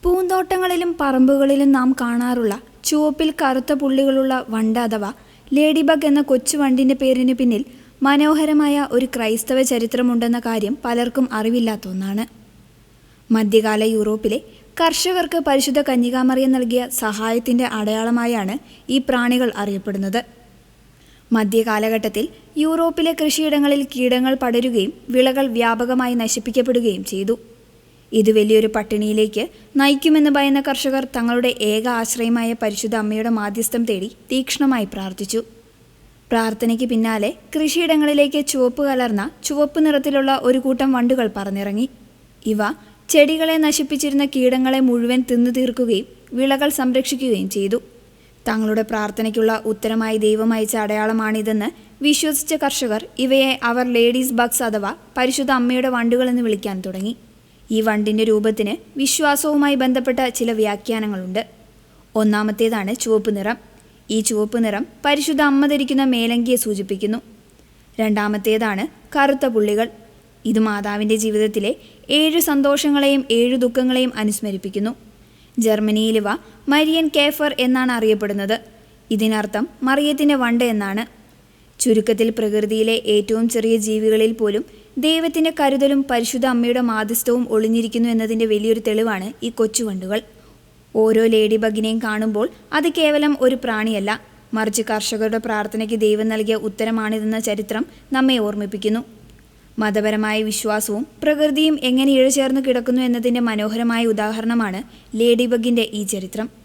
പൂന്തോട്ടങ്ങളിലും പറമ്പുകളിലും നാം കാണാറുള്ള ചുവപ്പിൽ കറുത്ത പുള്ളികളുള്ള വണ്ട് അഥവാ ലേഡി ബഗ് എന്ന കൊച്ചു വണ്ടിൻ്റെ പേരിന് പിന്നിൽ മനോഹരമായ ഒരു ക്രൈസ്തവ ചരിത്രമുണ്ടെന്ന കാര്യം പലർക്കും അറിവില്ലാത്ത ഒന്നാണ്. മധ്യകാല യൂറോപ്പിലെ കർഷകർക്ക് പരിശുദ്ധ കന്യകാമറിയം നൽകിയ സഹായത്തിൻ്റെ അടയാളമായാണ് ഈ പ്രാണികൾ അറിയപ്പെടുന്നത്. മധ്യകാലഘട്ടത്തിൽ യൂറോപ്പിലെ കൃഷിയിടങ്ങളിൽ കീടങ്ങൾ പടരുകയും വിളകൾ വ്യാപകമായി നശിപ്പിക്കപ്പെടുകയും ചെയ്തു. ഇത് വലിയൊരു പട്ടിണിയിലേക്ക് നയിക്കുമെന്ന് ഭയന്ന കർഷകർ തങ്ങളുടെ ഏക ആശ്രയമായ പരിശുദ്ധ അമ്മയുടെ മാധ്യസ്ഥം തേടി തീക്ഷ്ണമായി പ്രാർത്ഥിച്ചു. പ്രാർത്ഥനയ്ക്ക് പിന്നാലെ കൃഷിയിടങ്ങളിലേക്ക് ചുവപ്പ് കലർന്ന ചുവപ്പ് നിറത്തിലുള്ള ഒരു കൂട്ടം വണ്ടുകൾ പറന്നിറങ്ങി. ഇവ ചെടികളെ നശിപ്പിച്ചിരുന്ന കീടങ്ങളെ മുഴുവൻ തിന്നു തീർക്കുകയും വിളകൾ സംരക്ഷിക്കുകയും ചെയ്തു. തങ്ങളുടെ പ്രാർത്ഥനയ്ക്കുള്ള ഉത്തരമായി ദൈവം അയച്ച അടയാളമാണിതെന്ന് വിശ്വസിച്ച കർഷകർ ഇവയെ അവർ ലേഡീസ് ബഗ്സ് അഥവാ പരിശുദ്ധ അമ്മയുടെ വണ്ടുകളെന്ന് വിളിക്കാൻ തുടങ്ങി. ഈ വണ്ടിൻ്റെ രൂപത്തിന് വിശ്വാസവുമായി ബന്ധപ്പെട്ട ചില വ്യാഖ്യാനങ്ങളുണ്ട്. ഒന്നാമത്തേതാണ് ചുവപ്പ് നിറം. ഈ ചുവപ്പ് നിറം പരിശുദ്ധ അമ്മ ധരിക്കുന്ന മേലങ്കിയെ സൂചിപ്പിക്കുന്നു. രണ്ടാമത്തേതാണ് കറുത്ത പുള്ളികൾ. ഇത് മാതാവിൻ്റെ ജീവിതത്തിലെ 7 സന്തോഷങ്ങളെയും 7 ദുഃഖങ്ങളെയും അനുസ്മരിപ്പിക്കുന്നു. ജർമ്മനിയിൽ ഇവ മരിയൻ കേഫർ എന്നാണ് അറിയപ്പെടുന്നത്. ഇതിനർത്ഥം മറിയത്തിൻ്റെ വണ്ട് എന്നാണ്. ചുരുക്കത്തിൽ പ്രകൃതിയിലെ ഏറ്റവും ചെറിയ ജീവികളിൽ പോലും ദൈവത്തിൻ്റെ കരുതലും പരിശുദ്ധ അമ്മയുടെ മാധ്യസ്ഥവും ഒളിഞ്ഞിരിക്കുന്നു എന്നതിൻ്റെ വലിയൊരു തെളിവാണ് ഈ കൊച്ചുവണ്ടുകൾ. ഓരോ ലേഡി ബഗിനെയും കാണുമ്പോൾ അത് കേവലം ഒരു പ്രാണിയല്ല, മറിച്ച് കർഷകരുടെ പ്രാർത്ഥനയ്ക്ക് ദൈവം നൽകിയ ഉത്തരമാണിതെന്ന ചരിത്രം നമ്മെ ഓർമ്മിപ്പിക്കുന്നു. മതപരമായ വിശ്വാസവും പ്രകൃതിയും എങ്ങനെ ഇഴചേർന്ന് കിടക്കുന്നു എന്നതിൻ്റെ മനോഹരമായ ഉദാഹരണമാണ് ലേഡി ബഗിൻ്റെ ഈ ചരിത്രം.